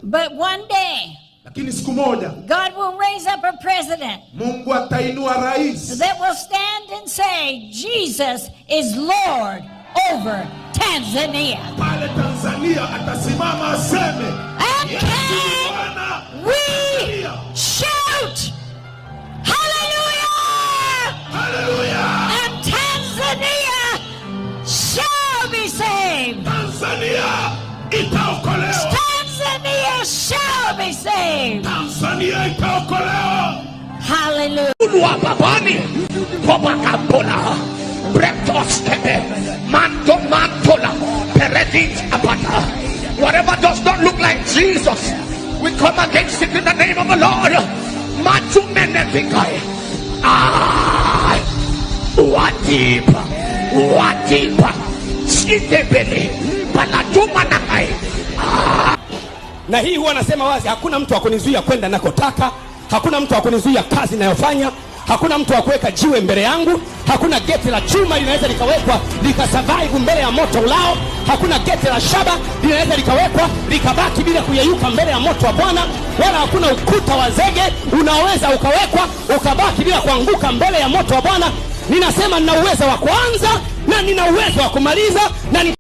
But one day, lakini siku moja, God will raise up a president, Mungu atainua rais, that will stand and say, Jesus is Lord over Tanzania. Pale Tanzania atasimama aseme, And can we shout, hallelujah! hallelujah! And Tanzania shall be saved. Tanzania itaokolewa. Tanzania shall be saved. Tanzania itaokolewa. Hallelujah. Whatever does not look like Jesus, we come against it in the name of the Lord. Na hii huwa nasema wazi, hakuna mtu akunizuia kwenda nakotaka, hakuna mtu akunizuia kazi ninayofanya, hakuna mtu akuweka jiwe mbele yangu, hakuna geti la chuma linaweza likawekwa likasurvive mbele ya moto ulao, hakuna geti la shaba linaweza likawekwa likabaki bila kuyeyuka mbele ya moto wa Bwana, wala hakuna ukuta wa zege unaoweza ukawekwa ukabaki bila kuanguka mbele ya moto wa Bwana. Ninasema nina uwezo wa kuanza na nina uwezo wa kumaliza na